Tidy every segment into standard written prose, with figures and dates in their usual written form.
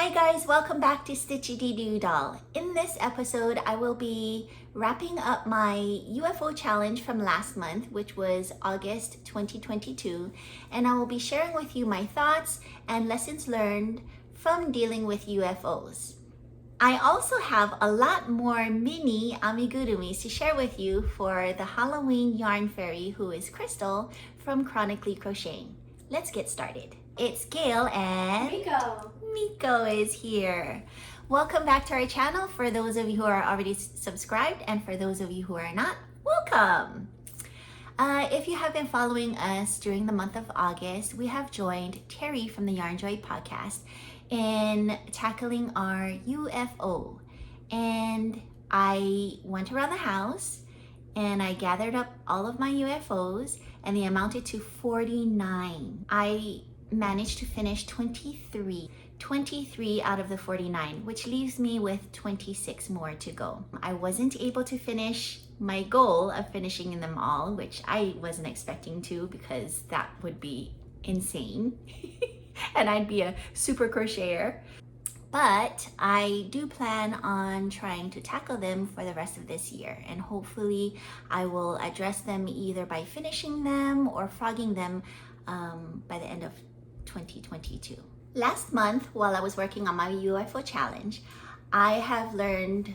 Hi guys, welcome back to Stitchy Dee Doo Doll. In this episode, I will be wrapping up my UFO challenge from last month, which was August 2022, and I will be sharing with you my thoughts and lessons learned from dealing with UFOs. I also have a lot more mini Amigurumis to share with you for the Halloween yarn fairy who is Crystal from Chronically Crocheting. Let's get started. It's Gail and Miko is here. Welcome back to our channel. For those of you who are already subscribed and for those of you who are not, welcome. If you have been following us during the month of August, we have joined Terry from the Yarn Joy podcast in tackling our UFO. And I went around the house and I gathered up all of my UFOs and they amounted to 49. I managed to finish 23 out of the 49, which leaves me with 26 more to go. I wasn't able to finish my goal of finishing them all, which I wasn't expecting to because that would be insane and I'd be a super crocheter. But I do plan on trying to tackle them for the rest of this year, and hopefully I will address them either by finishing them or frogging them by the end of 2022. Last month, while I was working on my UFO challenge, I have learned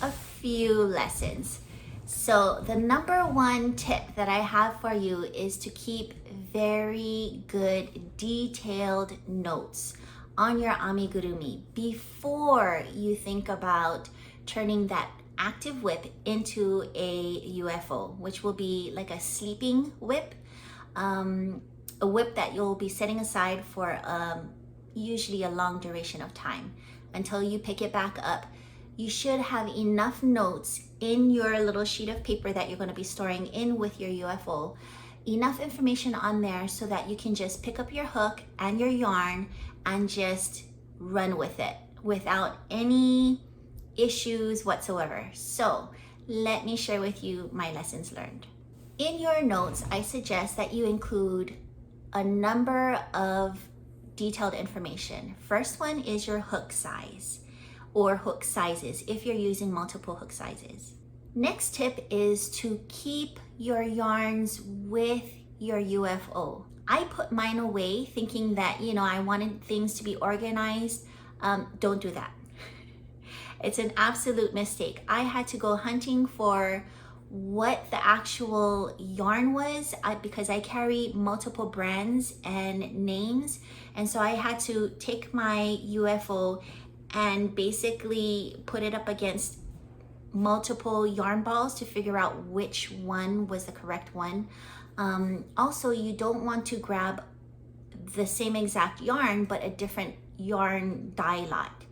a few lessons. So the number one tip that I have for you is to keep very good detailed notes on your amigurumi before you think about turning that active whip into a UFO, which will be like a sleeping whip. A whip that you'll be setting aside for usually a long duration of time until you pick it back up. You should have enough notes in your little sheet of paper that you're going to be storing in with your UFO, enough information on there so that you can just pick up your hook and your yarn and just run with it without any issues whatsoever. So let me share with you my lessons learned. In your notes, I suggest that you include a number of detailed information. First one is your hook size or hook sizes if you're using multiple hook sizes. Next tip is to keep your yarns with your UFO. I put mine away thinking that, I wanted things to be organized. Don't do that. It's an absolute mistake. I had to go hunting for what the actual yarn was because I carry multiple brands and names, and so I had to take my UFO and basically put it up against multiple yarn balls to figure out which one was the correct one. Also, you don't want to grab the same exact yarn but a different yarn dye lot.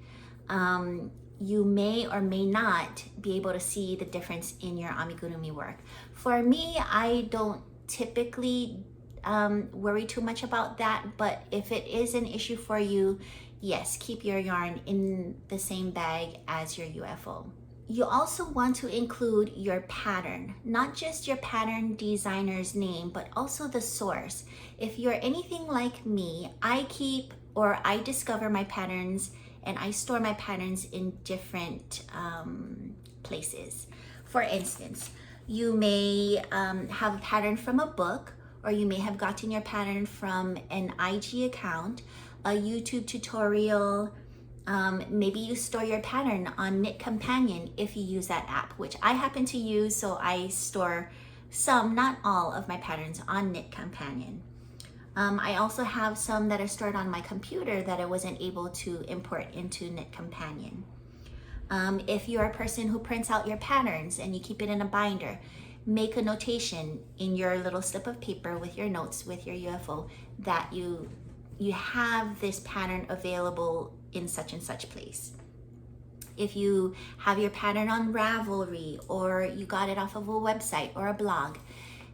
You may or may not be able to see the difference in your amigurumi work. For me, I don't typically worry too much about that, but if it is an issue for you, yes, keep your yarn in the same bag as your UFO. You also want to include your pattern, not just your pattern designer's name, but also the source. If you're anything like me, I discover my patterns and I store my patterns in different places. For instance, you may have a pattern from a book, or you may have gotten your pattern from an IG account, a YouTube tutorial. Maybe you store your pattern on Knit Companion if you use that app, which I happen to use, so I store some, not all of my patterns on Knit Companion. I also have some that are stored on my computer that I wasn't able to import into Knit Companion. If you're a person who prints out your patterns and you keep it in a binder, make a notation in your little slip of paper with your notes with your UFO that you have this pattern available in such and such place. If you have your pattern on Ravelry or you got it off of a website or a blog,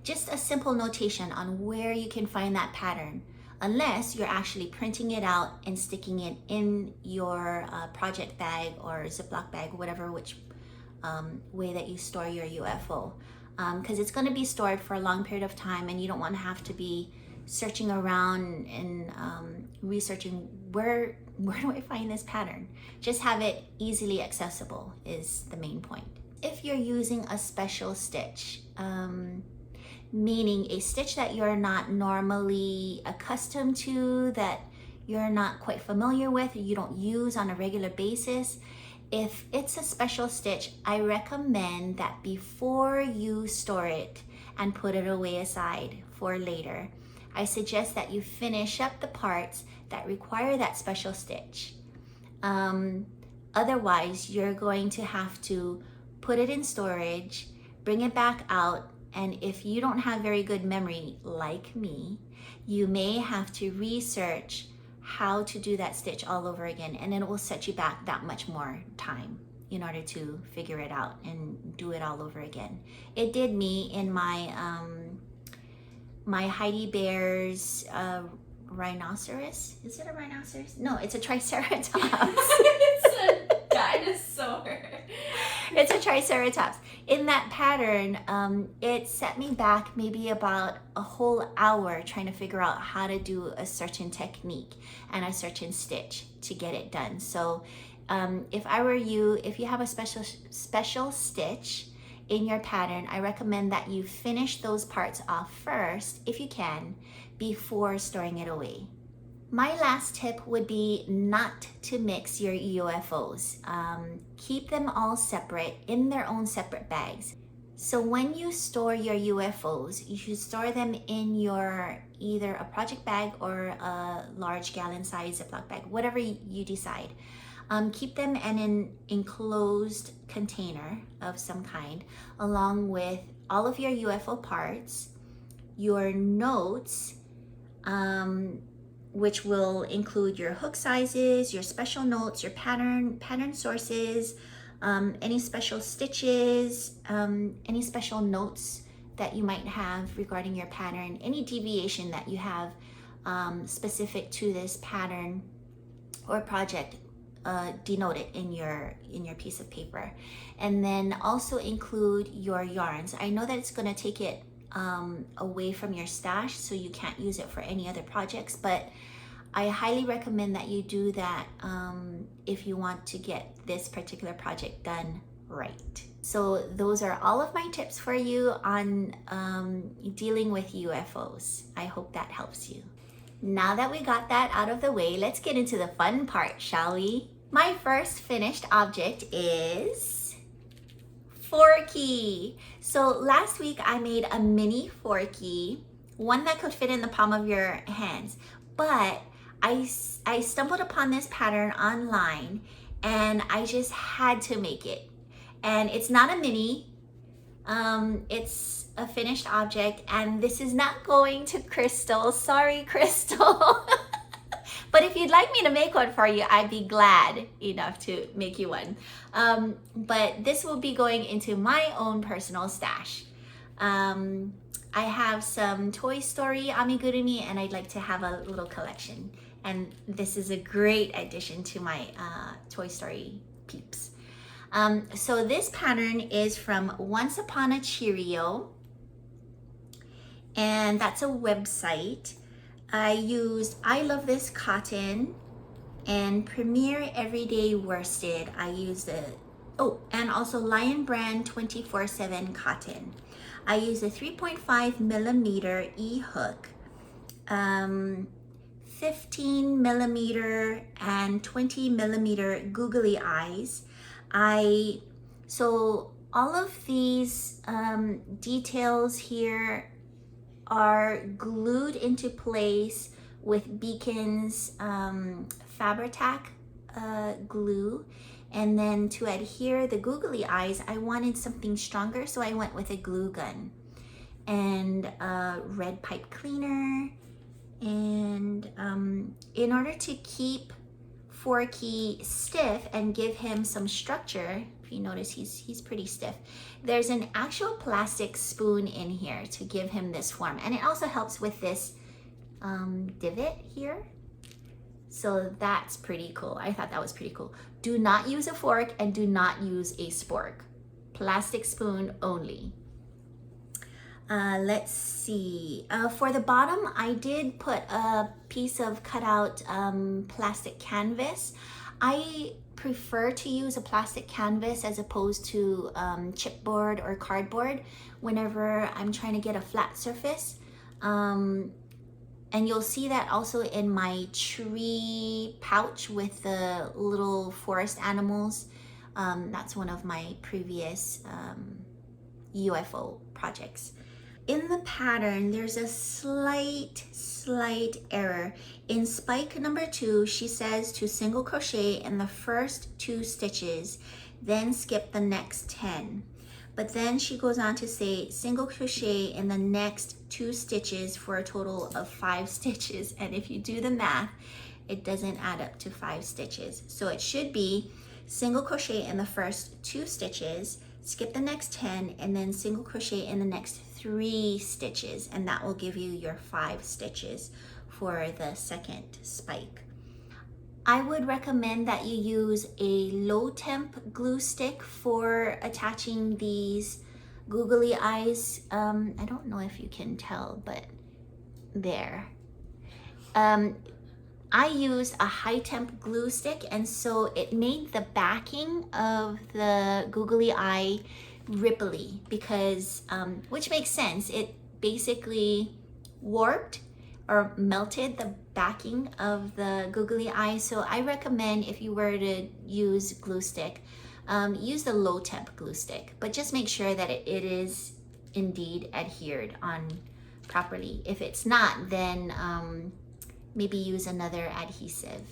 just a simple notation on where you can find that pattern, unless you're actually printing it out and sticking it in your project bag or Ziploc bag, whatever which way that you store your UFO, because it's going to be stored for a long period of time and you don't want to have to be searching around and researching where where do I find this pattern? Just have it easily accessible is the main point. If you're using a special stitch, meaning a stitch that you're not normally accustomed to, that you're not quite familiar with, or you don't use on a regular basis, if it's a special stitch, I recommend that before you store it and put it away aside for later, I suggest that you finish up the parts that require that special stitch. Otherwise, you're going to have to put it in storage, bring it back out, and if you don't have very good memory like me, you may have to research how to do that stitch all over again, and it will set you back that much more time in order to figure it out and do it all over again. It did me in my my Heidi Bear's rhinoceros. Is it a rhinoceros? No, it's a triceratops. It's a dinosaur. It's a triceratops. In that pattern, it set me back maybe about a whole hour trying to figure out how to do a certain technique and a certain stitch to get it done. So if I were you, if you have a special stitch in your pattern, I recommend that you finish those parts off first, if you can, before storing it away. My last tip would be not to mix your UFOs. Keep them all separate in their own separate bags. So when you store your UFOs, you should store them in your either a project bag or a large gallon size Ziploc bag, whatever you decide. Keep them in an enclosed container of some kind, along with all of your UFO parts, your notes, which will include your hook sizes, your special notes, your pattern sources, any special stitches, any special notes that you might have regarding your pattern, any deviation that you have specific to this pattern or project. Denote it in your piece of paper, and then also include your yarns. I know that it's going to take it away from your stash, so you can't use it for any other projects, but I highly recommend that you do that if you want to get this particular project done right. So those are all of my tips for you on dealing with UFOs. I hope that helps you. Now that we got that out of the way, let's get into the fun part, shall we? My first finished object is Forky. So last week I made a mini Forky, one that could fit in the palm of your hands, but I stumbled upon this pattern online and I just had to make it. And it's not a mini, it's a finished object, and this is not going to Crystal. Sorry, Crystal. But if you'd like me to make one for you, I'd be glad enough to make you one. But this will be going into my own personal stash. I have some Toy Story Amigurumi, and I'd like to have a little collection. And this is a great addition to my Toy Story peeps. So this pattern is from Once Upon a Cheerio, and that's a website. I used I Love This Cotton and Premier Everyday Worsted. I used and also Lion Brand 24/7 cotton. I used a 3.5 millimeter E-hook, 15 millimeter and 20 millimeter googly eyes. So all of these details here are glued into place with Beacon's Fabri-Tac glue. And then to adhere the googly eyes, I wanted something stronger, so I went with a glue gun and red pipe cleaner. And in order to keep Forky stiff and give him some structure, if you notice he's pretty stiff, there's an actual plastic spoon in here to give him this form, and it also helps with this divot here. So that's pretty cool. I thought that was pretty cool. Do not use a fork and do not use a spork. Plastic spoon only. Let's see. For the bottom, I did put a piece of cutout plastic canvas. I prefer to use a plastic canvas as opposed to chipboard or cardboard whenever I'm trying to get a flat surface. And you'll see that also in my tree pouch with the little forest animals. That's one of my previous UFO projects. In the pattern, there's a slight error. In spike number 2, she says to single crochet in the first 2 stitches, then skip the next 10. But then she goes on to say single crochet in the next 2 stitches for a total of 5 stitches. And if you do the math, it doesn't add up to 5 stitches. So it should be single crochet in the first 2 stitches, skip the next 10, and then single crochet in the next 3 stitches, and that will give you your 5 stitches for the second spike. I would recommend that you use a low temp glue stick for attaching these googly eyes. I don't know if you can tell, but there. I used a high temp glue stick, and so it made the backing of the googly eye ripply because, which makes sense. It basically warped or melted the backing of the googly eye. So I recommend if you were to use glue stick, use the low temp glue stick, but just make sure that it is indeed adhered on properly. If it's not, then maybe use another adhesive.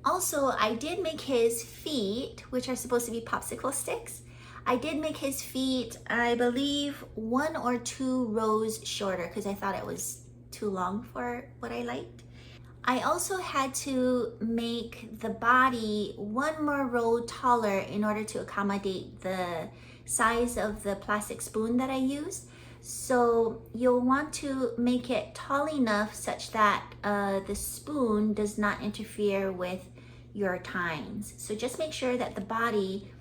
Also, I did make his feet, which are supposed to be popsicle sticks. I did make his feet, I believe, 1 or 2 rows shorter because I thought it was too long for what I liked. I also had to make the body 1 more row taller in order to accommodate the size of the plastic spoon that I used. So you'll want to make it tall enough such that the spoon does not interfere with your tines. So just make sure that the body,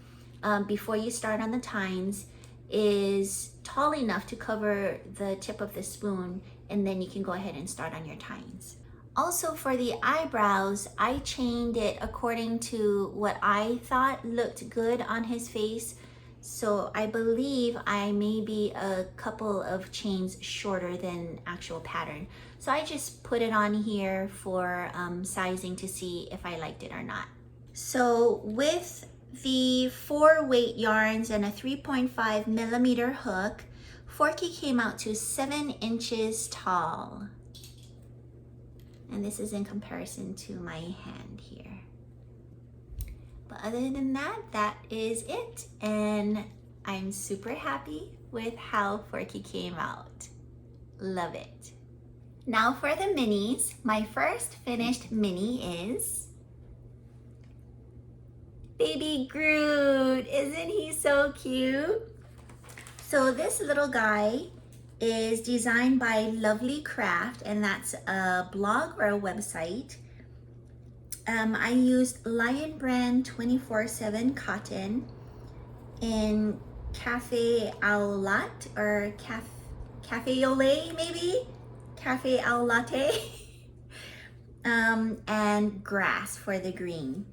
before you start on the tines, is tall enough to cover the tip of the spoon, and then you can go ahead and start on your tines. Also for the eyebrows, I chained it according to what I thought looked good on his face. So I believe I may be a couple of chains shorter than actual pattern. So I just put it on here for sizing to see if I liked it or not. So with the 4 weight yarns and a 3.5 millimeter hook, Forky came out to 7 inches tall. And this is in comparison to my hand here. But other than that, that is it. And I'm super happy with how Forky came out. Love it. Now for the minis. My first finished mini is Baby Groot. Isn't he so cute? So this little guy is designed by Lovely Craft, and that's a blog or a website. I used Lion Brand 24/7 cotton in Cafe Au Latte or Cafe Au Lait, maybe? Cafe Au Latte. And grass for the green.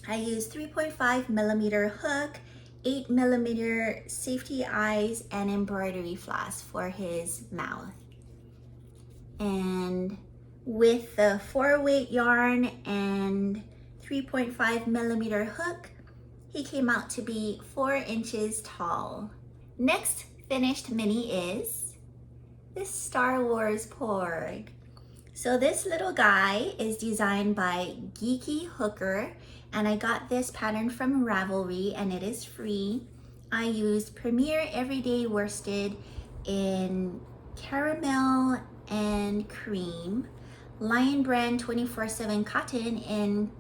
I used 3.5 millimeter hook, 8 millimeter safety eyes, and embroidery floss for his mouth. And with the 4 weight yarn and 3.5 millimeter hook, he came out to be 4 inches tall. Next finished mini is this Star Wars Porg. So this little guy is designed by Geeky Hooker, and I got this pattern from Ravelry, and it is free. I used Premier Everyday Worsted in caramel and cream, Lion Brand 24/7 cotton in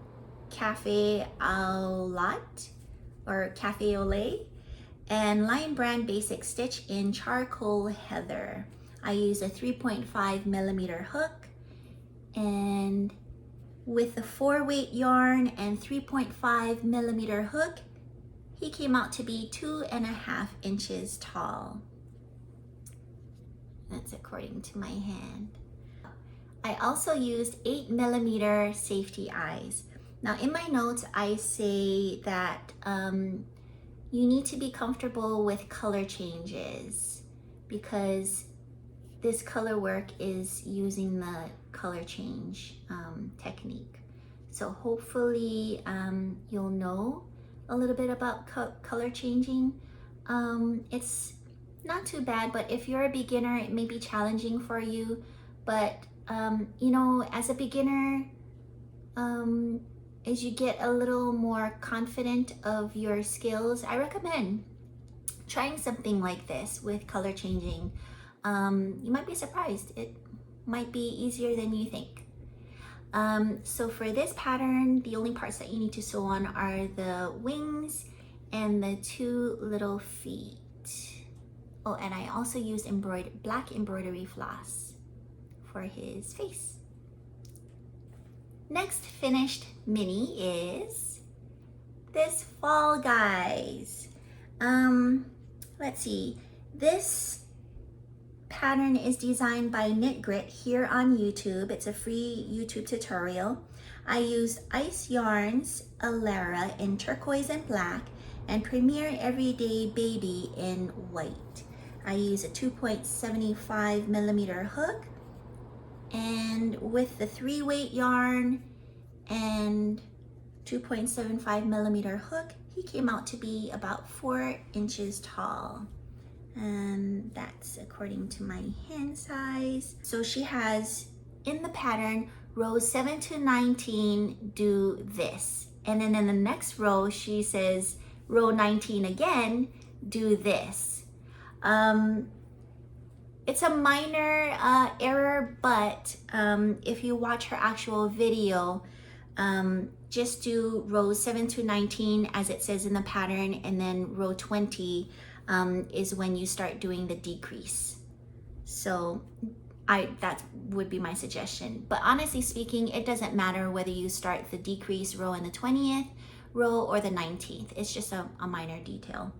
Cafe Au Latte or Cafe Au Lait, and Lion Brand Basic Stitch in charcoal heather. I used a 3.5 millimeter hook, and with the 4 weight yarn and 3.5 millimeter hook, he came out to be 2.5 inches tall. That's according to my hand. I also used 8mm safety eyes. Now in my notes, I say that you need to be comfortable with color changes because this color work is using the color change technique. So hopefully you'll know a little bit about color changing. It's not too bad, but if you're a beginner, it may be challenging for you. But you know, as a beginner, as you get a little more confident of your skills, I recommend trying something like this with color changing. You might be surprised. It might be easier than you think. So for this pattern, the only parts that you need to sew on are the wings and the 2 little feet. Oh, and I also used black embroidery floss for his face. Next finished mini is this Fall Guys. Let's see. This pattern is designed by Knit Grit here on YouTube. It's a free YouTube tutorial. I used Ice Yarns Alara in turquoise and black and Premier Everyday Baby in white. I use a 2.75mm hook, and with the 3-weight yarn and 2.75mm hook, he came out to be about 4 inches tall. And that's according to my hand size. So she has in the pattern rows 7 to 19 do this, and then in the next row she says row 19 again do this. It's a minor error, but if you watch her actual video, just do rows 7 to 19 as it says in the pattern, and then row 20 is when you start doing the decrease. So that would be my suggestion. But honestly speaking, it doesn't matter whether you start the decrease row in the 20th row or the 19th. It's just a minor detail.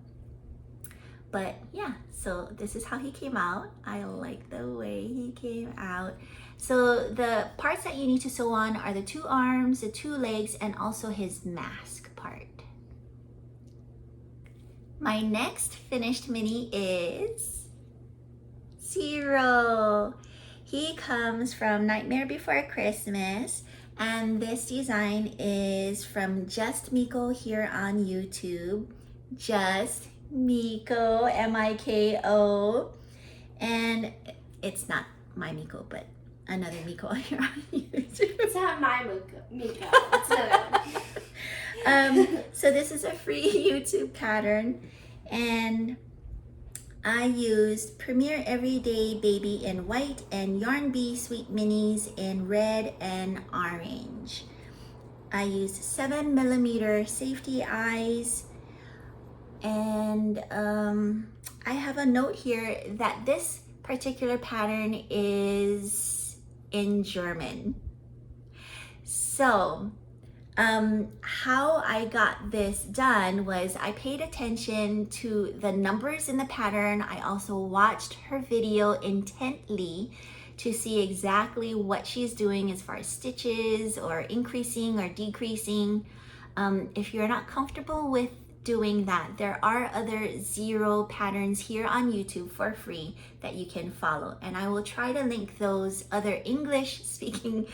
But yeah, so this is how he came out. I like the way he came out. So the parts that you need to sew on are the 2 arms, the 2 legs, and also his mask part. My next finished mini is Zero. He comes from Nightmare Before Christmas, and this design is from Just Miko here on YouTube. Just Miko, M-I-K-O. And it's not my Miko, but another Miko here on YouTube. It's not my Miko. It's another one. So this is a free YouTube pattern, and I used Premier Everyday Baby in white and Yarn Bee Sweet Minis in red and orange. I used 7mm safety eyes, and I have a note here that this particular pattern is in German. So how I got this done was I paid attention to the numbers in the pattern. I also watched her video intently to see exactly what she's doing as far as stitches or increasing or decreasing. If you're not comfortable with doing that, there are other zero patterns here on YouTube for free that you can follow, and I will try to link those other English speaking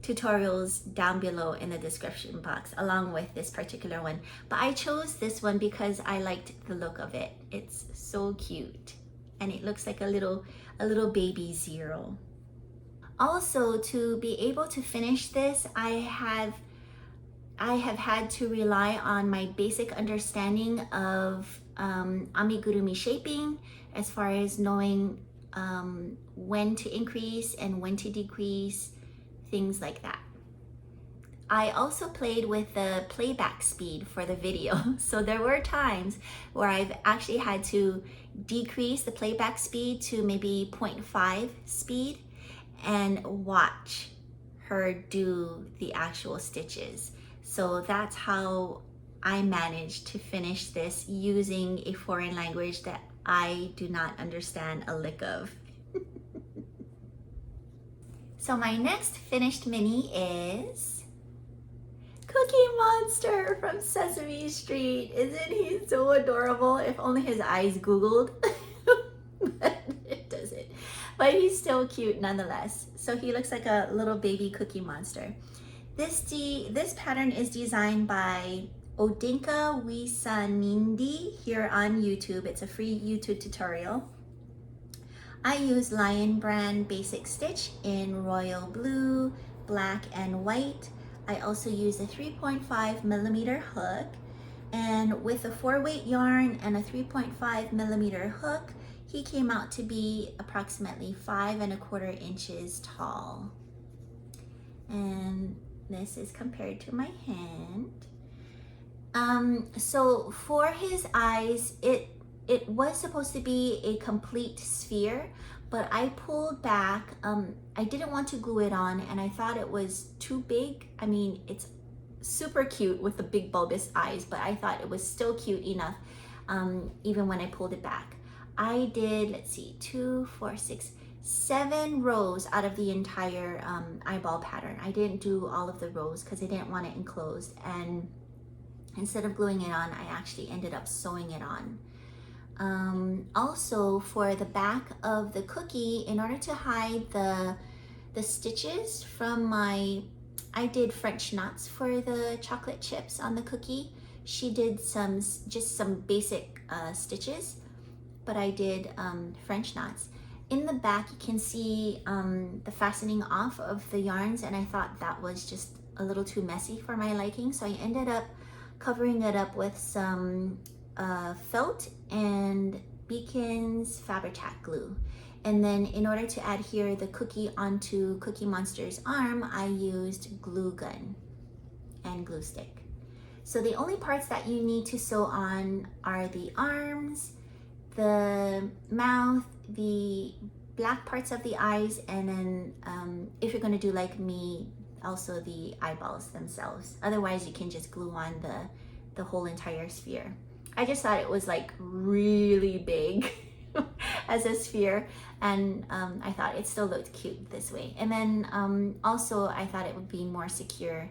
tutorials down below in the description box along with this particular one. But I chose this one because I liked the look of it. It's so cute, and it looks like a little baby Zero. Also, to be able to finish this, I have had to rely on my basic understanding of amigurumi shaping, as far as knowing when to increase and when to decrease, things like that. I also played with the playback speed for the video. So there were times where I've actually had to decrease the playback speed to maybe 0.5 speed and watch her do the actual stitches. So that's how I managed to finish this using a foreign language that I do not understand a lick of. So my next finished mini is Cookie Monster from Sesame Street. Isn't he so adorable? If only his eyes googled. But it doesn't. But he's still cute nonetheless. So he looks like a little baby Cookie Monster. This pattern is designed by Odinka Wisanindi here on YouTube. It's a free YouTube tutorial. I use Lion Brand Basic Stitch in royal blue, black, and white. I also use a 3.5mm hook, and with a 4-weight yarn and a 3.5mm hook, he came out to be approximately 5¼ inches tall. And this is compared to my hand. So for his eyes, it was supposed to be a complete sphere, but I pulled back. I didn't want to glue it on, and I thought it was too big. I mean, it's super cute with the big bulbous eyes, but I thought it was still cute enough, even when I pulled it back. I did, let's see, 2, 4, 6, 7 rows out of the entire eyeball pattern. I didn't do all of the rows because I didn't want it enclosed, and instead of gluing it on, I actually ended up sewing it on. Also, for the back of the cookie, in order to hide the stitches from I did French knots for the chocolate chips on the cookie. She did just some basic stitches, but I did French knots. In the back, you can see the fastening off of the yarns, and I thought that was just a little too messy for my liking, so I ended up covering it up with some felt and Beacon's Fabri-Tac glue. And then in order to adhere the cookie onto Cookie Monster's arm, I used glue gun and glue stick. So the only parts that you need to sew on are the arms, the mouth, the black parts of the eyes, and then if you're going to do like me, also the eyeballs themselves. Otherwise, you can just glue on the whole entire sphere. I just thought it was like really big as a sphere, and I thought it still looked cute this way. And then also I thought it would be more secure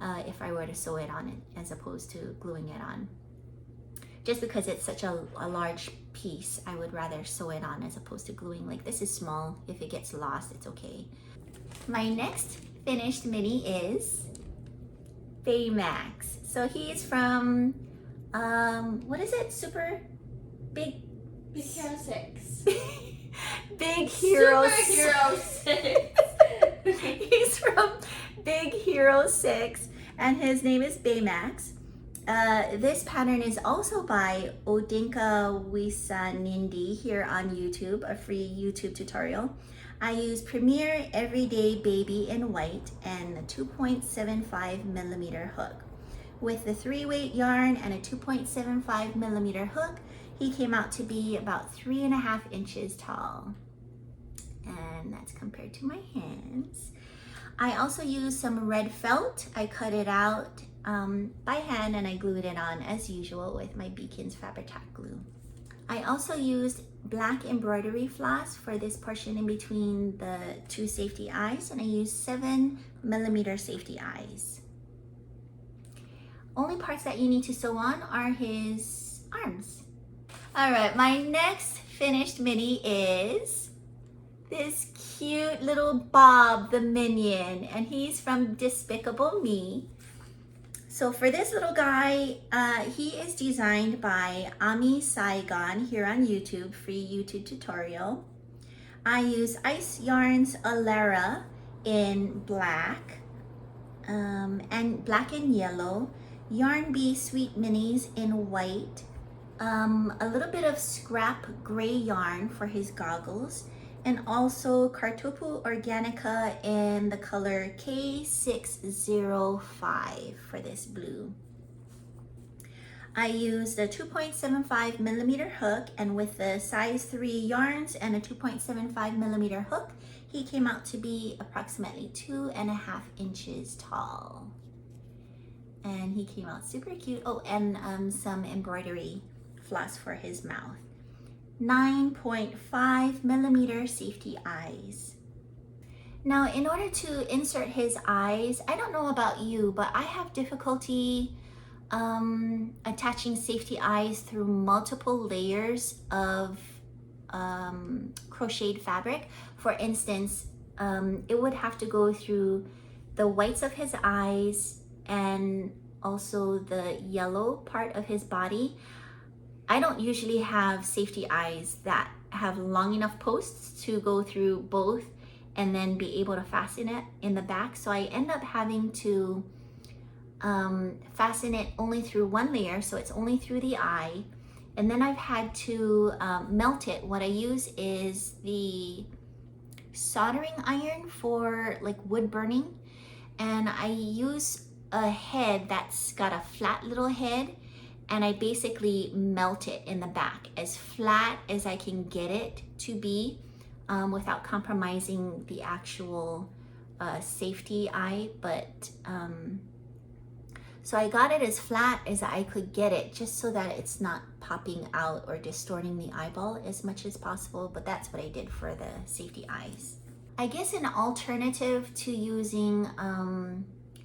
if I were to sew it on it as opposed to gluing it on. Just because it's such a large piece, I would rather sew it on as opposed to gluing. Like, this is small. If it gets lost, it's okay. My next finished mini is Baymax. So he's from what is it? Super Big Hero 6. Big Hero Superhero 6. He's from Big Hero 6, and his name is Baymax. This pattern is also by Odinka Wisanindi here on YouTube, a free YouTube tutorial. I use Premier Everyday Baby in white and a 2.75mm hook. With the 3-weight yarn and a 2.75mm hook, he came out to be about 3½ inches tall. And that's compared to my hands. I also used some red felt. I cut it out by hand, and I glued it on as usual with my Beacon's Fabri-Tac glue. I also used black embroidery floss for this portion in between the 2 safety eyes, and I used 7mm safety eyes. Only parts that you need to sew on are his arms. All right, my next finished mini is this cute little Bob the Minion, and he's from Despicable Me. So for this little guy, he is designed by Ami Saigon here on YouTube, free YouTube tutorial. I use Ice Yarns Alara in black, and black and yellow, Yarn Bee Sweet Minis in white, a little bit of scrap gray yarn for his goggles, and also Cartopu Organica in the color K605 for this blue. I used a 2.75mm hook, and with the size 3 yarns and a 2.75mm hook, he came out to be approximately 2½ inches tall. And he came out super cute. Oh, and some embroidery floss for his mouth. 9.5 millimeter safety eyes. Now, in order to insert his eyes, I don't know about you, but I have difficulty attaching safety eyes through multiple layers of crocheted fabric. For instance, it would have to go through the whites of his eyes and also the yellow part of his body. I don't usually have safety eyes that have long enough posts to go through both and then be able to fasten it in the back. So I end up having to fasten it only through one layer, so it's only through the eye. And then I've had to melt it. What I use is the soldering iron for like wood burning. And I use a head that's got a flat little head, and I basically melt it in the back as flat as I can get it to be without compromising the actual safety eye. But so I got it as flat as I could get it, just so that it's not popping out or distorting the eyeball as much as possible. But that's what I did for the safety eyes. I guess an alternative to using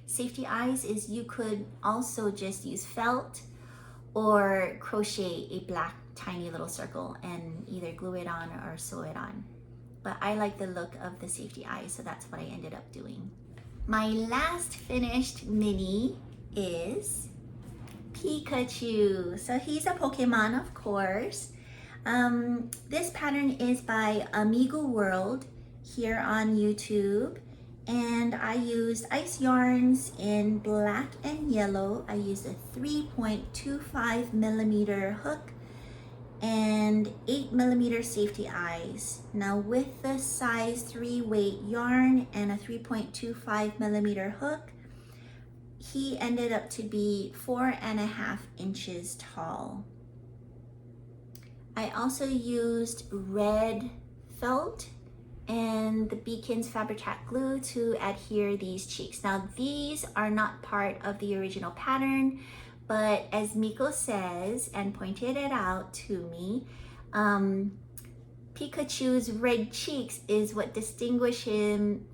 safety eyes is you could also just use felt or crochet a black tiny little circle and either glue it on or sew it on. But I like the look of the safety eyes, so that's what I ended up doing. My last finished mini is Pikachu. So he's a Pokemon, of course. This pattern is by Amigu World here on YouTube, and I used ice yarns in black and yellow. I used a 3.25 millimeter hook and 8 millimeter safety eyes. Now with the size 3 weight yarn and a 3.25 millimeter hook, he ended up to be 4.5 inches tall. I also used red felt and the Beacon's Fabri-Tac glue to adhere these cheeks. Now these are not part of the original pattern, but as Miko says and pointed it out to me, Pikachu's red cheeks is what distinguishes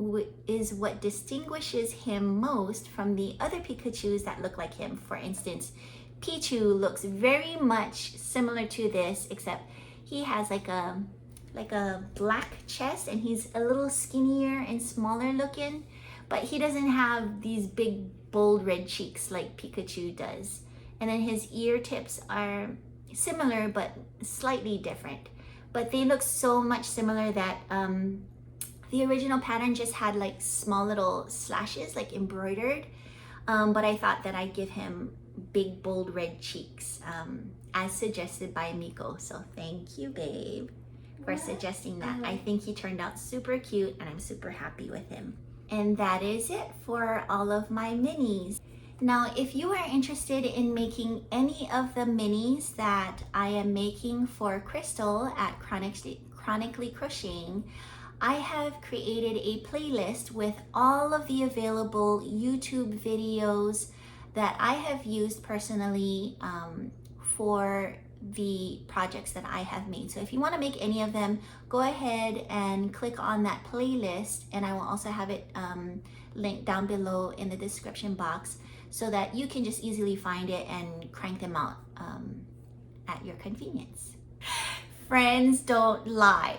him most from the other Pikachus that look like him. For instance, Pichu looks very much similar to this, except he has like a black chest and he's a little skinnier and smaller looking, but he doesn't have these big bold red cheeks like Pikachu does. And then his ear tips are similar but slightly different, but they look so much similar that the original pattern just had like small little slashes like embroidered, but I thought that I'd give him big bold red cheeks as suggested by Miko. So thank you, babe, for suggesting that. I think he turned out super cute and I'm super happy with him. And that is it for all of my minis. Now, if you are interested in making any of the minis that I am making for Crystal at Chronically Crocheting, I have created a playlist with all of the available YouTube videos that I have used personally for the projects that I have made. So if you want to make any of them, go ahead and click on that playlist, and I will also have it linked down below in the description box so that you can just easily find it and crank them out at your convenience. Friends don't lie.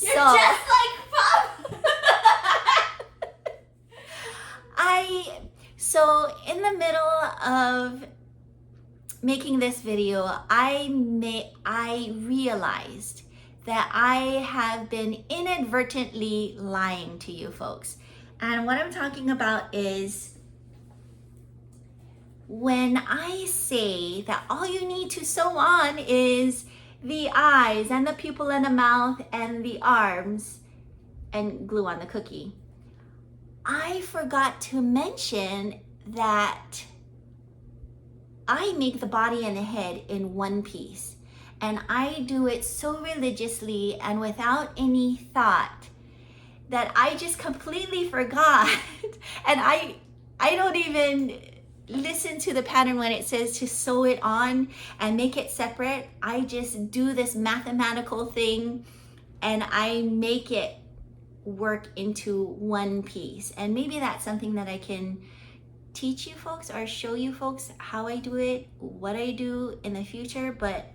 You're just like Mom! So in the middle of making this video, I realized that I have been inadvertently lying to you folks. And what I'm talking about is when I say that all you need to sew on is the eyes and the pupil and the mouth and the arms and glue on the cookie, I forgot to mention that I make the body and the head in one piece, and I do it so religiously and without any thought that I just completely forgot. And I don't even listen to the pattern when it says to sew it on and make it separate. I just do this mathematical thing and I make it work into one piece. And maybe that's something that I can teach you folks or show you folks how I do it, what I do in the future. But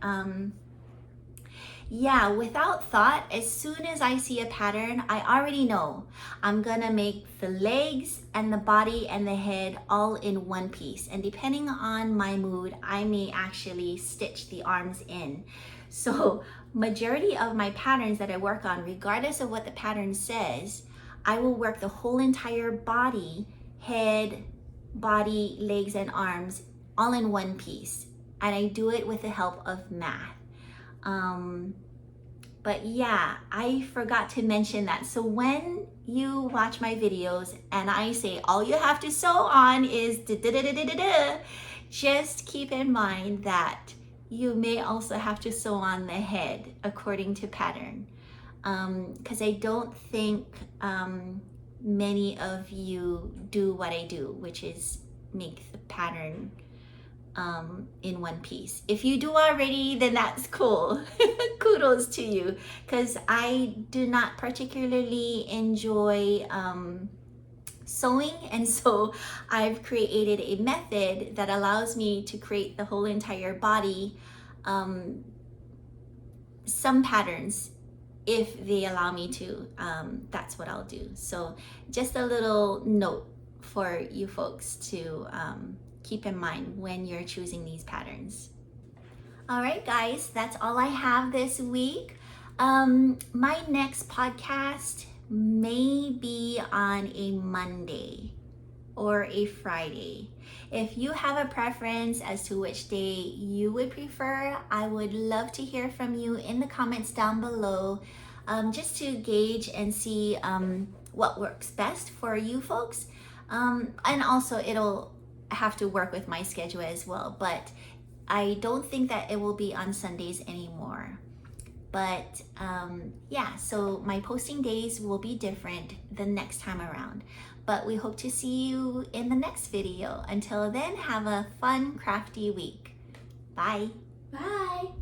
yeah, without thought, as soon as I see a pattern, I already know I'm gonna make the legs and the body and the head all in one piece. And depending on my mood, I may actually stitch the arms in. So majority of my patterns that I work on, regardless of what the pattern says, I will work the whole entire body, head, body, legs, and arms all in one piece. And I do it with the help of math. But yeah, I forgot to mention that. So when you watch my videos and I say all you have to sew on is da-da-da-da-da-da, just keep in mind that you may also have to sew on the head according to pattern. Because I don't think many of you do what I do, which is make the pattern in one piece. If you do already, then that's cool. Kudos to you, because I do not particularly enjoy sewing, and so I've created a method that allows me to create the whole entire body, some patterns if they allow me to. That's what I'll do. So just a little note for you folks to keep in mind when you're choosing these patterns. All right, guys, that's all I have this week. My next podcast may be on a Monday or a Friday. If you have a preference as to which day you would prefer, I would love to hear from you in the comments down below, just to gauge and see what works best for you folks. And also it'll have to work with my schedule as well, but I don't think that it will be on Sundays anymore. But yeah, so my posting days will be different the next time around. But we hope to see you in the next video. Until then, have a fun, crafty week. Bye. Bye.